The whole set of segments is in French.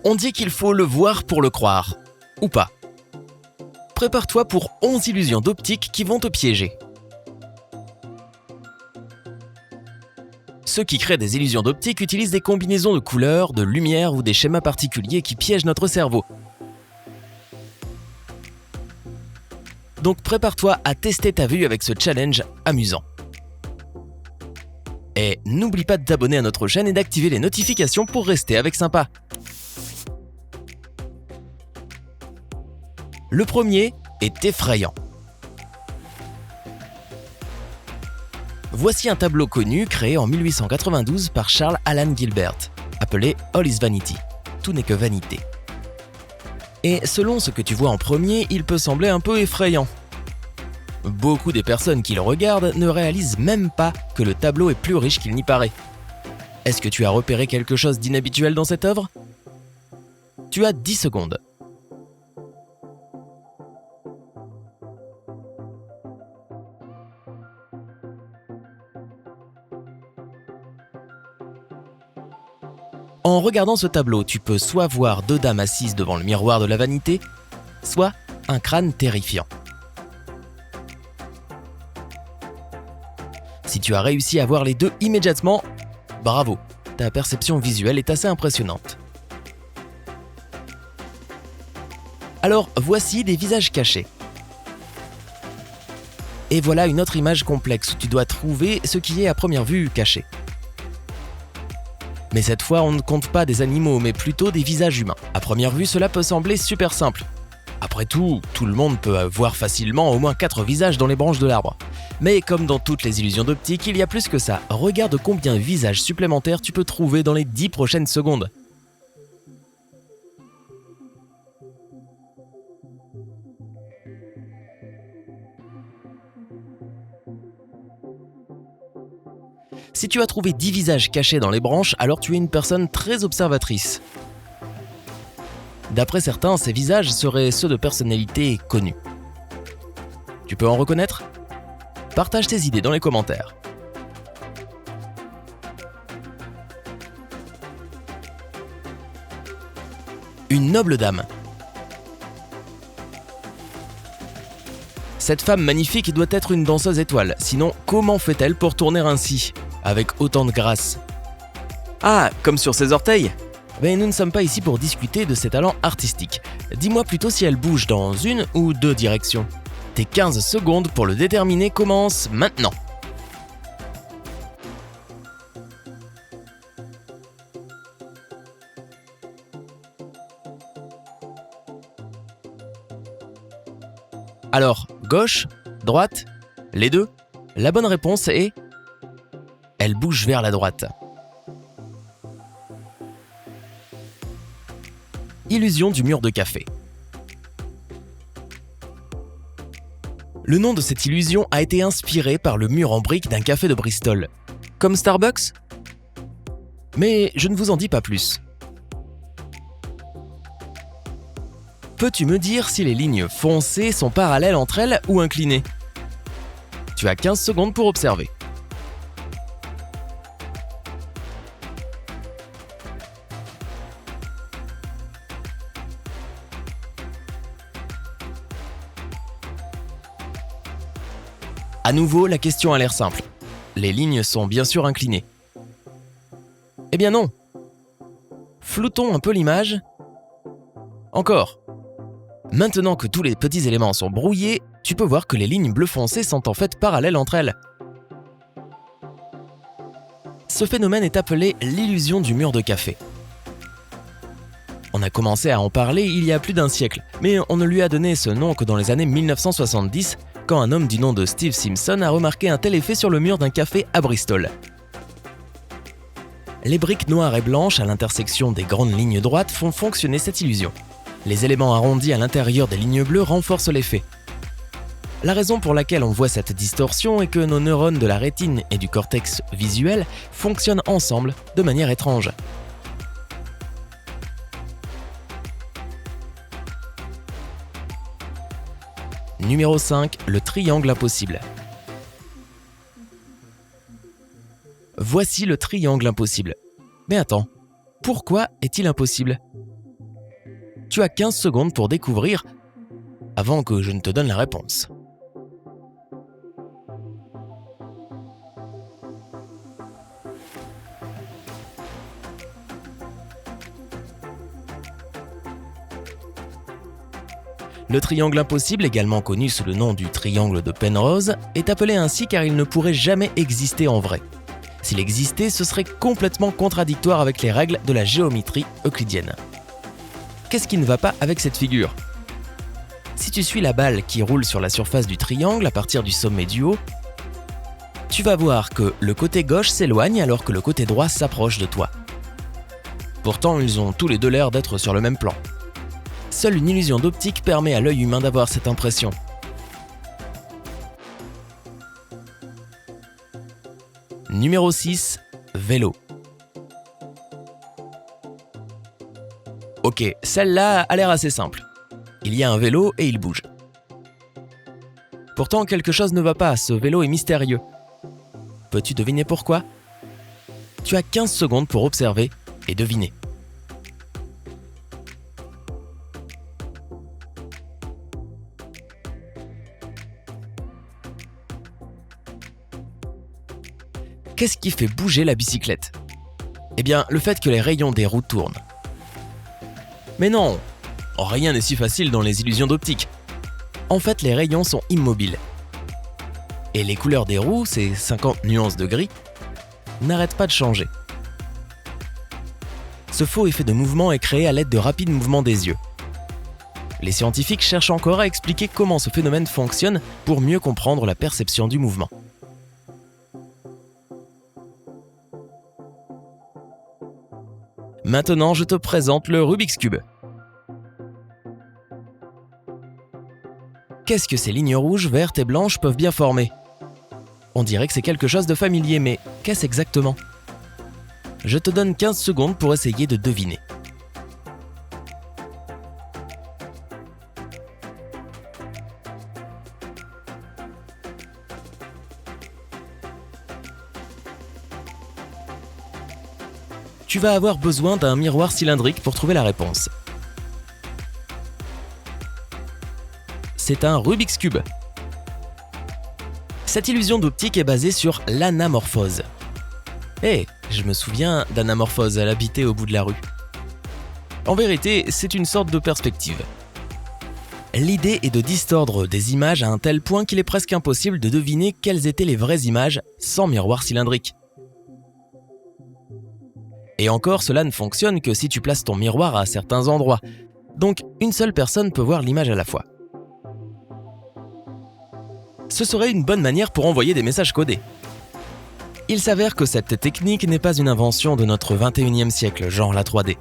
On dit qu'il faut le voir pour le croire. Ou pas. Prépare-toi pour 11 illusions d'optique qui vont te piéger. Ceux qui créent des illusions d'optique utilisent des combinaisons de couleurs, de lumière ou des schémas particuliers qui piègent notre cerveau. Donc prépare-toi à tester ta vue avec ce challenge amusant. Et n'oublie pas de t'abonner à notre chaîne et d'activer les notifications pour rester avec Sympa. Le premier est effrayant. Voici un tableau connu créé en 1892 par Charles Alan Gilbert, appelé All is Vanity. Tout n'est que vanité. Et selon ce que tu vois en premier, il peut sembler un peu effrayant. Beaucoup des personnes qui le regardent ne réalisent même pas que le tableau est plus riche qu'il n'y paraît. Est-ce que tu as repéré quelque chose d'inhabituel dans cette œuvre ? Tu as 10 secondes. En regardant ce tableau, tu peux soit voir deux dames assises devant le miroir de la vanité, soit un crâne terrifiant. Si tu as réussi à voir les deux immédiatement, bravo, ta perception visuelle est assez impressionnante. Alors, voici des visages cachés. Et voilà une autre image complexe où tu dois trouver ce qui est à première vue caché. Mais cette fois, on ne compte pas des animaux, mais plutôt des visages humains. À première vue, cela peut sembler super simple. Après tout le monde peut voir facilement au moins 4 visages dans les branches de l'arbre. Mais comme dans toutes les illusions d'optique, il y a plus que ça. Regarde combien de visages supplémentaires tu peux trouver dans les 10 prochaines secondes. Si tu as trouvé 10 visages cachés dans les branches, alors tu es une personne très observatrice. D'après certains, ces visages seraient ceux de personnalités connues. Tu peux en reconnaître ? Partage tes idées dans les commentaires. Une noble dame. Cette femme magnifique doit être une danseuse étoile, sinon comment fait-elle pour tourner ainsi, avec autant de grâce ? Ah, comme sur ses orteils ? Mais nous ne sommes pas ici pour discuter de ses talents artistiques. Dis-moi plutôt si elle bouge dans une ou deux directions. Tes 15 secondes pour le déterminer commencent maintenant. Alors, gauche, droite, les deux ? La bonne réponse est... Elle bouge vers la droite. Illusion du mur de café. Le nom de cette illusion a été inspiré par le mur en briques d'un café de Bristol. Comme Starbucks ? Mais je ne vous en dis pas plus. Peux-tu me dire si les lignes foncées sont parallèles entre elles ou inclinées ? Tu as 15 secondes pour observer. À nouveau, la question a l'air simple. Les lignes sont bien sûr inclinées. Eh bien non. Floutons un peu l'image. Encore. Maintenant que tous les petits éléments sont brouillés, tu peux voir que les lignes bleu foncé sont en fait parallèles entre elles. Ce phénomène est appelé l'illusion du mur de café. On a commencé à en parler il y a plus d'un siècle, mais on ne lui a donné ce nom que dans les années 1970, quand un homme du nom de Steve Simpson a remarqué un tel effet sur le mur d'un café à Bristol. Les briques noires et blanches à l'intersection des grandes lignes droites font fonctionner cette illusion. Les éléments arrondis à l'intérieur des lignes bleues renforcent l'effet. La raison pour laquelle on voit cette distorsion est que nos neurones de la rétine et du cortex visuel fonctionnent ensemble de manière étrange. Numéro 5, le triangle impossible. Voici le triangle impossible. Mais attends, pourquoi est-il impossible ? Tu as 15 secondes pour découvrir avant que je ne te donne la réponse. Le triangle impossible, également connu sous le nom du triangle de Penrose, est appelé ainsi car il ne pourrait jamais exister en vrai. S'il existait, ce serait complètement contradictoire avec les règles de la géométrie euclidienne. Qu'est-ce qui ne va pas avec cette figure ? Si tu suis la balle qui roule sur la surface du triangle à partir du sommet du haut, tu vas voir que le côté gauche s'éloigne alors que le côté droit s'approche de toi. Pourtant, ils ont tous les deux l'air d'être sur le même plan. Seule une illusion d'optique permet à l'œil humain d'avoir cette impression. Numéro 6. Vélo. Ok, celle-là a l'air assez simple. Il y a un vélo et il bouge. Pourtant, quelque chose ne va pas, ce vélo est mystérieux. Peux-tu deviner pourquoi ? Tu as 15 secondes pour observer et deviner. Qu'est-ce qui fait bouger la bicyclette ? Eh bien, le fait que les rayons des roues tournent. Mais non, rien n'est si facile dans les illusions d'optique. En fait, les rayons sont immobiles. Et les couleurs des roues, ces 50 nuances de gris, n'arrêtent pas de changer. Ce faux effet de mouvement est créé à l'aide de rapides mouvements des yeux. Les scientifiques cherchent encore à expliquer comment ce phénomène fonctionne pour mieux comprendre la perception du mouvement. Maintenant, je te présente le Rubik's Cube. Qu'est-ce que ces lignes rouges, vertes et blanches peuvent bien former ? On dirait que c'est quelque chose de familier, mais qu'est-ce exactement ? Je te donne 15 secondes pour essayer de deviner. Tu vas avoir besoin d'un miroir cylindrique pour trouver la réponse. C'est un Rubik's Cube. Cette illusion d'optique est basée sur l'anamorphose. Je me souviens d'anamorphose, elle habitait au bout de la rue. En vérité, c'est une sorte de perspective. L'idée est de distordre des images à un tel point qu'il est presque impossible de deviner quelles étaient les vraies images sans miroir cylindrique. Et encore, cela ne fonctionne que si tu places ton miroir à certains endroits. Donc, une seule personne peut voir l'image à la fois. Ce serait une bonne manière pour envoyer des messages codés. Il s'avère que cette technique n'est pas une invention de notre 21e siècle, genre la 3D.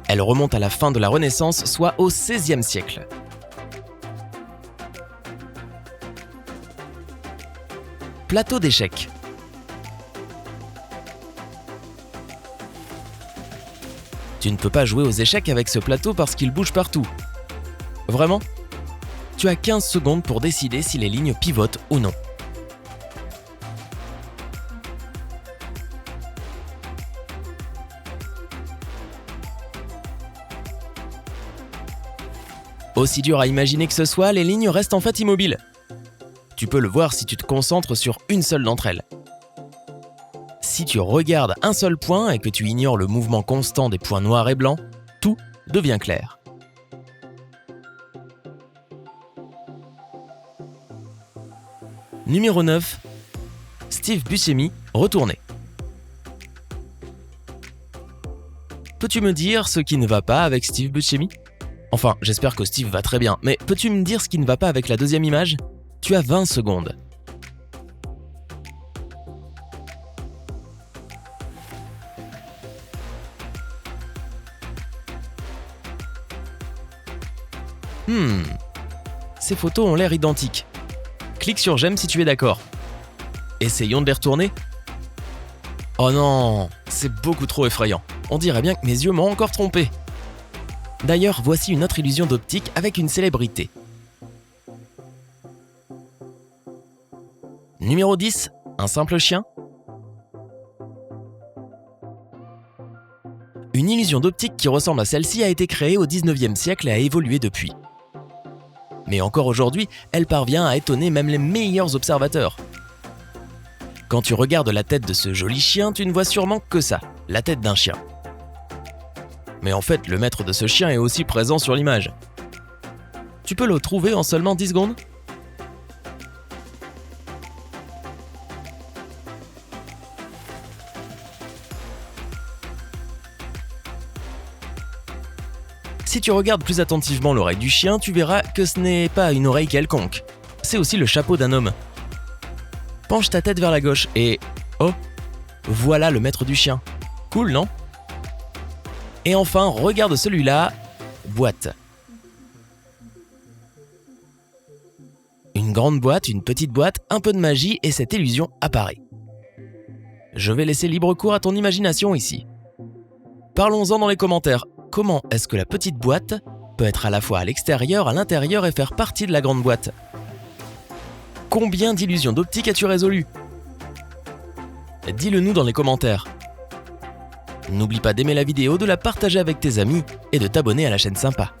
Elle remonte à la fin de la Renaissance, soit au 16e siècle. Plateau d'échecs. Tu ne peux pas jouer aux échecs avec ce plateau parce qu'il bouge partout. Vraiment ? Tu as 15 secondes pour décider si les lignes pivotent ou non. Aussi dur à imaginer que ce soit, les lignes restent en fait immobiles. Tu peux le voir si tu te concentres sur une seule d'entre elles. Si tu regardes un seul point et que tu ignores le mouvement constant des points noirs et blancs, tout devient clair. Numéro 9. Steve Buscemi, retourné. Peux-tu me dire ce qui ne va pas avec Steve Buscemi ? Enfin, j'espère que Steve va très bien, mais peux-tu me dire ce qui ne va pas avec la deuxième image ? Tu as 20 secondes. Ces photos ont l'air identiques. Clique sur j'aime si tu es d'accord. Essayons de les retourner. Oh non, c'est beaucoup trop effrayant. On dirait bien que mes yeux m'ont encore trompé. D'ailleurs, voici une autre illusion d'optique avec une célébrité. Numéro 10, un simple chien. Une illusion d'optique qui ressemble à celle-ci a été créée au 19e siècle et a évolué depuis. Mais encore aujourd'hui, elle parvient à étonner même les meilleurs observateurs. Quand tu regardes la tête de ce joli chien, tu ne vois sûrement que ça, la tête d'un chien. Mais en fait, le maître de ce chien est aussi présent sur l'image. Tu peux le trouver en seulement 10 secondes ? Si tu regardes plus attentivement l'oreille du chien, tu verras que ce n'est pas une oreille quelconque. C'est aussi le chapeau d'un homme. Penche ta tête vers la gauche et... Oh, voilà le maître du chien. Cool, non ? Et enfin, regarde celui-là. Boîte. Une grande boîte, une petite boîte, un peu de magie et cette illusion apparaît. Je vais laisser libre cours à ton imagination ici. Parlons-en dans les commentaires. Comment est-ce que la petite boîte peut être à la fois à l'extérieur, à l'intérieur et faire partie de la grande boîte ? Combien d'illusions d'optique as-tu résolues ? Dis-le nous dans les commentaires. N'oublie pas d'aimer la vidéo, de la partager avec tes amis et de t'abonner à la chaîne Sympa.